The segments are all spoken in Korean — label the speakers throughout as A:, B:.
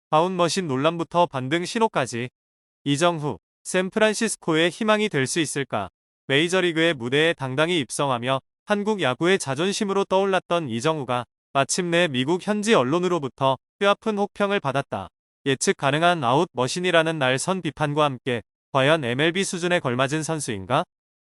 A: 바운머신 논란부터 반등 신호까지. 이정후, 샌프란시스코의 희망이 될 수 있을까? 메이저리그의 무대에 당당히 입성하며 한국 야구의 자존심으로 떠올랐던 이정후가 마침내 미국 현지 언론으로부터 뼈아픈 혹평을 받았다. 예측 가능한 아웃 머신이라는 날선 비판과 함께 과연 MLB 수준에 걸맞은 선수인가?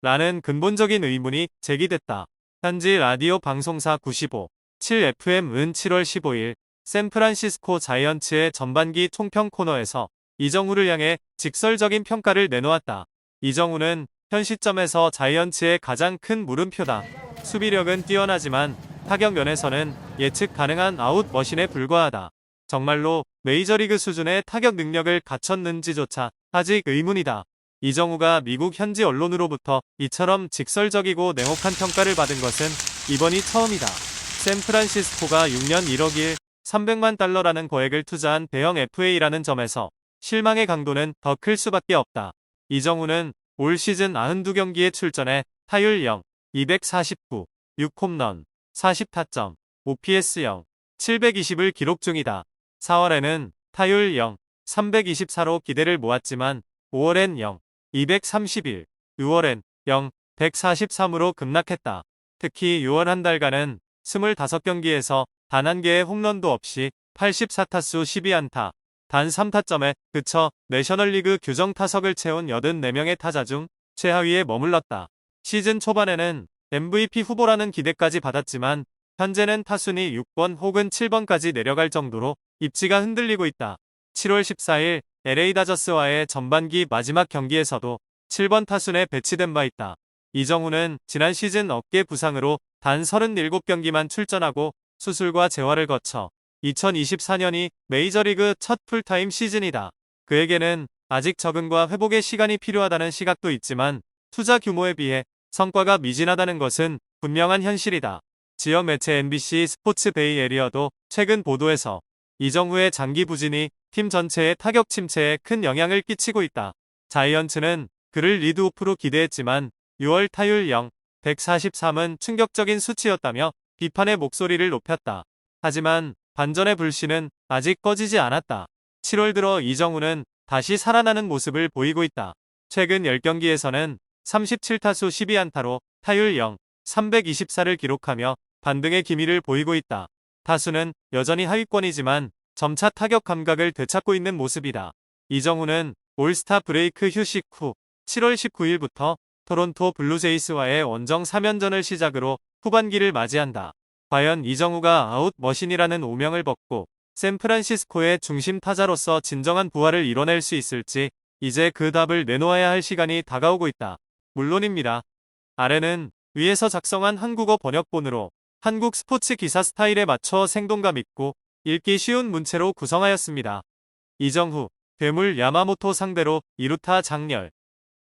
A: 라는 근본적인 의문이 제기됐다. 현지 라디오 방송사 95.7FM은 7월 15일 샌프란시스코 자이언츠의 전반기 총평 코너에서 이정후를 향해 직설적인 평가를 내놓았다. 이정후는 현 시점에서 자이언츠의 가장 큰 물음표다. 수비력은 뛰어나지만 타격 면에서는 예측 가능한 아웃 머신에 불과하다. 정말로 메이저리그 수준의 타격 능력을 갖췄는지조차 아직 의문이다. 이정후가 미국 현지 언론으로부터 이처럼 직설적이고 냉혹한 평가를 받은 것은 이번이 처음이다. 샌프란시스코가 6년 1억 1, 300만 달러라는 거액을 투자한 대형 FA라는 점에서 실망의 강도는 더 클 수밖에 없다. 이정후는 올 시즌 92경기에 출전해 타율 0, 249, 6홈런, 40타점, OPS 0, 720을 기록 중이다. 4월에는 타율 0, 324로 기대를 모았지만 5월엔 0, 231, 6월엔 0, 143으로 급락했다. 특히 6월 한 달간은 25경기에서 단 한 개의 홈런도 없이 84타수 12안타, 단 3타점에 그쳐 내셔널리그 규정 타석을 채운 84명의 타자 중 최하위에 머물렀다. 시즌 초반에는 MVP 후보라는 기대까지 받았지만 현재는 타순위 6번 혹은 7번까지 내려갈 정도로 입지가 흔들리고 있다. 7월 14일 LA 다저스와의 전반기 마지막 경기에서도 7번 타순에 배치된 바 있다. 이정후는 지난 시즌 어깨 부상으로 단 37경기만 출전하고 수술과 재활을 거쳐 2024년이 메이저리그 첫 풀타임 시즌이다. 그에게는 아직 적응과 회복의 시간이 필요하다는 시각도 있지만 투자 규모에 비해 성과가 미진하다는 것은 분명한 현실이다. 지역 매체 NBC 스포츠 베이 에리어도 최근 보도에서 이정후의 장기 부진이 팀 전체의 타격 침체에 큰 영향을 끼치고 있다. 자이언츠는 그를 리드오프로 기대했지만 6월 타율 0, 143은 충격적인 수치였다며 비판의 목소리를 높였다. 하지만 반전의 불씨는 아직 꺼지지 않았다. 7월 들어 이정후는 다시 살아나는 모습을 보이고 있다. 최근 10경기에서는 37타수 12안타로 타율 0, 324를 기록하며 반등의 기미를 보이고 있다. 타수는 여전히 하위권이지만 점차 타격 감각을 되찾고 있는 모습이다. 이정후는 올스타 브레이크 휴식 후 7월 19일부터 토론토 블루제이스와의 원정 3연전을 시작으로 후반기를 맞이한다. 과연 이정후가 아웃 머신이라는 오명을 벗고 샌프란시스코의 중심 타자로서 진정한 부활을 이뤄낼 수 있을지 이제 그 답을 내놓아야 할 시간이 다가오고 있다. 물론입니다. 아래는 위에서 작성한 한국어 번역본으로 한국 스포츠 기사 스타일에 맞춰 생동감 있고 읽기 쉬운 문체로 구성하였습니다. 이정후, 괴물 야마모토 상대로 2루타 장렬.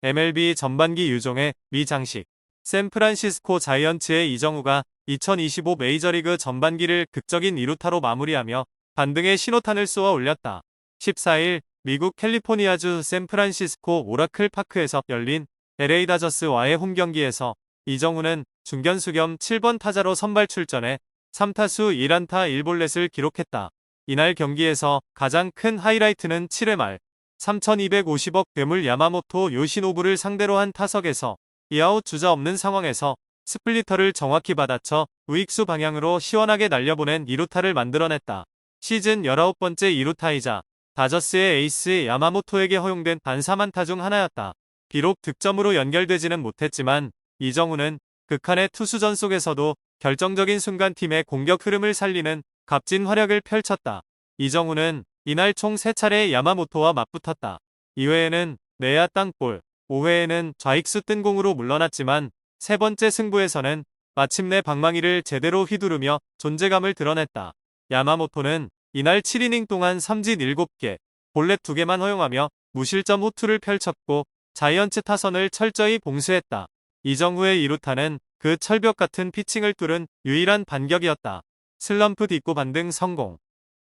A: MLB 전반기 유종의 미장식. 샌프란시스코 자이언츠의 이정후가 2025 메이저리그 전반기를 극적인 2루타로 마무리하며 반등의 신호탄을 쏘아 올렸다. 14일 미국 캘리포니아주 샌프란시스코 오라클 파크에서 열린 LA 다저스와의 홈경기에서 이정후는 중견수 겸 7번 타자로 선발 출전해 3타수 1안타 1볼넷을 기록했다. 이날 경기에서 가장 큰 하이라이트는 7회 말 3250억 괴물 야마모토 요시노부를 상대로 한 타석에서 2아웃 주자 없는 상황에서 스플리터를 정확히 받아쳐 우익수 방향으로 시원하게 날려보낸 2루타를 만들어냈다. 시즌 19번째 2루타이자 다저스의 에이스 야마모토에게 허용된 단 3안타 중 하나였다. 비록 득점으로 연결되지는 못했지만 이정후는 극한의 투수전 속에서도 결정적인 순간 팀의 공격 흐름을 살리는 값진 활약을 펼쳤다. 이정후는 이날 총 3차례 야마모토와 맞붙었다. 2회에는 내야 땅볼, 5회에는 좌익수 뜬 공으로 물러났지만 세 번째 승부에서는 마침내 방망이를 제대로 휘두르며 존재감을 드러냈다. 야마모토는 이날 7이닝 동안 삼진 7개, 볼넷 2개만 허용하며 무실점 호투를 펼쳤고 자이언츠 타선을 철저히 봉쇄했다. 이정후의 2루타는 그 철벽 같은 피칭을 뚫은 유일한 반격이었다. 슬럼프 딛고 반등 성공.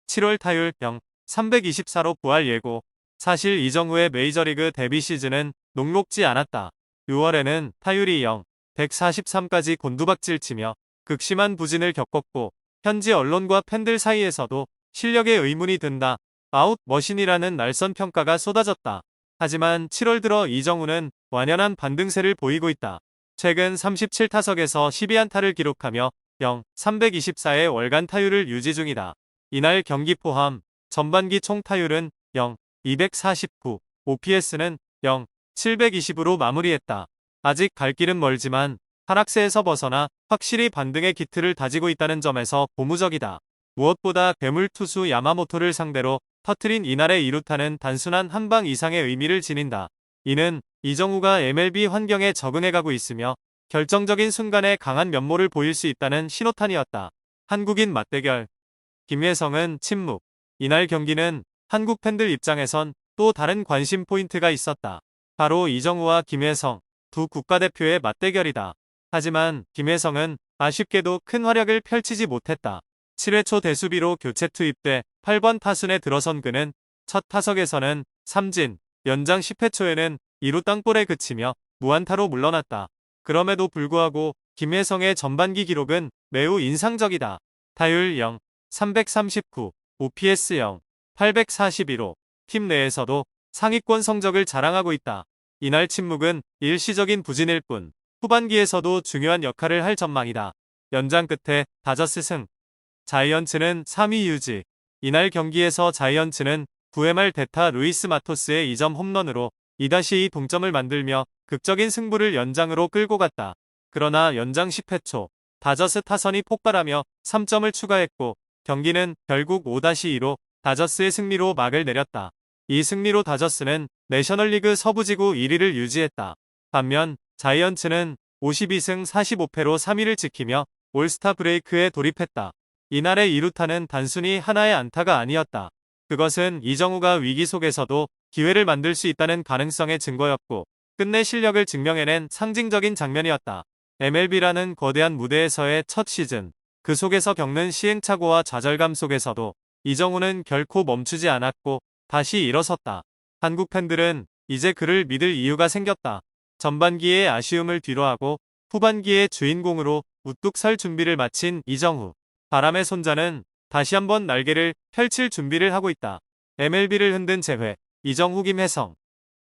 A: 7월 타율 0, 324로 부활 예고. 사실 이정후의 메이저리그 데뷔 시즌은 녹록지 않았다. 6월에는 타율이 0, 143까지 곤두박질치며 극심한 부진을 겪었고 현지 언론과 팬들 사이에서도 실력에 의문이 든다. 아웃 머신이라는 날선 평가가 쏟아졌다. 하지만 7월 들어 이정우는 완연한 반등세를 보이고 있다. 최근 37타석에서 12안타를 기록하며 0.324의 월간 타율을 유지 중이다. 이날 경기 포함 전반기 총 타율은 0.249, OPS는 0.720으로 마무리했다. 아직 갈 길은 멀지만 하락세에서 벗어나 확실히 반등의 기틀을 다지고 있다는 점에서 고무적이다. 무엇보다 괴물 투수 야마모토를 상대로 터트린 이날의 2루타는 단순한 한방 이상의 의미를 지닌다. 이는 이정우가 MLB 환경에 적응해가고 있으며 결정적인 순간에 강한 면모를 보일 수 있다는 신호탄이었다. 한국인 맞대결. 김혜성은 침묵. 이날 경기는 한국 팬들 입장에선 또 다른 관심 포인트가 있었다. 바로 이정우와 김혜성, 두 국가대표의 맞대결이다. 하지만 김혜성은 아쉽게도 큰 활약을 펼치지 못했다. 7회 초 대수비로 교체 투입돼 8번 타순에 들어선 그는 첫 타석에서는 삼진, 연장 10회 초에는 2루 땅볼에 그치며 무안타로 물러났다. 그럼에도 불구하고 김혜성의 전반기 기록은 매우 인상적이다. 타율 0, 339, OPS 0, 841호, 팀 내에서도 상위권 성적을 자랑하고 있다. 이날 침묵은 일시적인 부진일 뿐 후반기에서도 중요한 역할을 할 전망이다. 연장 끝에 다저스 승. 자이언츠는 3위 유지. 이날 경기에서 자이언츠는 9회 말 대타 루이스 마토스의 2점 홈런으로 2-2 동점을 만들며 극적인 승부를 연장으로 끌고 갔다. 그러나 연장 10회 초 다저스 타선이 폭발하며 3점을 추가했고 경기는 결국 5-2로 다저스의 승리로 막을 내렸다. 이 승리로 다저스는 내셔널리그 서부지구 1위를 유지했다. 반면 자이언츠는 52승 45패로 3위를 지키며 올스타 브레이크에 돌입했다. 이날의 2루타는 단순히 하나의 안타가 아니었다. 그것은 이정우가 위기 속에서도 기회를 만들 수 있다는 가능성의 증거였고 끝내 실력을 증명해낸 상징적인 장면이었다. MLB라는 거대한 무대에서의 첫 시즌, 그 속에서 겪는 시행착오와 좌절감 속에서도 이정우는 결코 멈추지 않았고 다시 일어섰다. 한국 팬들은 이제 그를 믿을 이유가 생겼다. 전반기의 아쉬움을 뒤로하고 후반기의 주인공으로 우뚝 설 준비를 마친 이정우. 바람의 손자는 다시 한번 날개를 펼칠 준비를 하고 있다. MLB를 흔든 재회, 이정우 김혜성.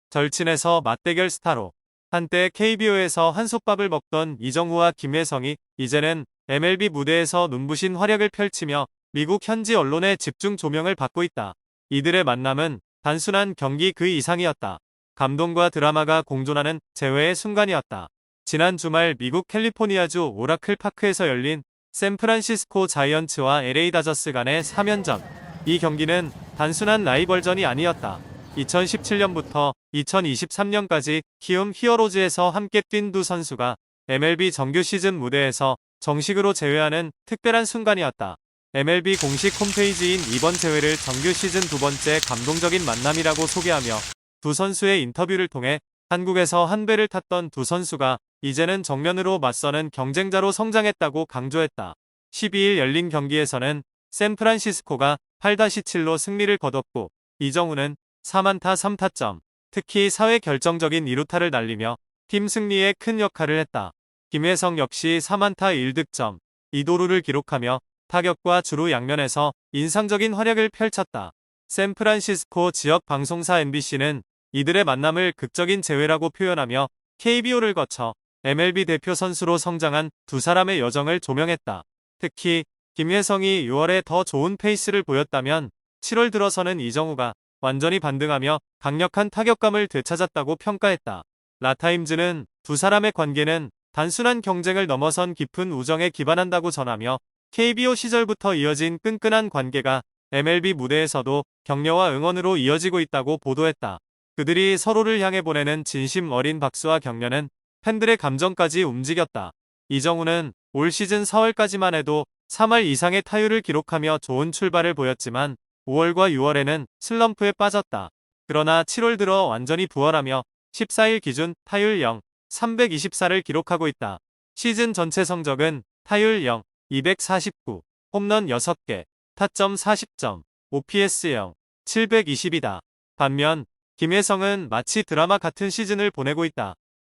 A: 절친에서 맞대결 스타로. 한때 KBO에서 한솥밥을 먹던 이정우와 김혜성이 이제는 MLB 무대에서 눈부신 활약을 펼치며 미국 현지 언론의 집중 조명을 받고 있다. 이들의 만남은 단순한 경기 그 이상이었다. 감동과 드라마가 공존하는 재회의 순간이었다. 지난 주말 미국 캘리포니아주 오라클 파크에서 열린 샌프란시스코 자이언츠와 LA 다저스 간의 3연전. 이 경기는 단순한 라이벌전이 아니었다. 2017년부터 2023년까지 키움 히어로즈에서 함께 뛴 두 선수가 MLB 정규 시즌 무대에서 정식으로 재회하는 특별한 순간이었다. MLB 공식 홈페이지인 이번 재회를 정규 시즌 두 번째 감동적인 만남이라고 소개하며 두 선수의 인터뷰를 통해 한국에서 한 배를 탔던 두 선수가 이제는 정면으로 맞서는 경쟁자로 성장했다고 강조했다. 12일 열린 경기에서는 샌프란시스코가 8-7로 승리를 거뒀고 이정우는 4안타 3타점, 특히 사회 결정적인 2루타를 날리며 팀 승리에 큰 역할을 했다. 김혜성 역시 3안타 1득점, 2도루를 기록하며 타격과 주루 양면에서 인상적인 활약을 펼쳤다. 샌프란시스코 지역 방송사 MBC는 이들의 만남을 극적인 재회라고 표현하며 KBO를 거쳐 MLB 대표 선수로 성장한 두 사람의 여정을 조명했다. 특히 김혜성이 6월에 더 좋은 페이스를 보였다면 7월 들어서는 이정우가 완전히 반등하며 강력한 타격감을 되찾았다고 평가했다. 라타임즈는 두 사람의 관계는 단순한 경쟁을 넘어선 깊은 우정에 기반한다고 전하며 KBO 시절부터 이어진 끈끈한 관계가 MLB 무대에서도 격려와 응원으로 이어지고 있다고 보도했다. 그들이 서로를 향해 보내는 진심 어린 박수와 격려는 팬들의 감정까지 움직였다. 이정우는 올 시즌 4월까지만 해도 3할 이상의 타율을 기록하며 좋은 출발을 보였지만 5월과 6월에는 슬럼프에 빠졌다. 그러나 7월 들어 완전히 부활하며 14일 기준 타율 0, 324를 기록하고 있다. 시즌 전체 성적은 타율 0, 249, 홈런 6개, 타점 40점, OPS 0, 720이다. 반면 김혜성은 마치 드라마 같은 시즌을 보내고 있다.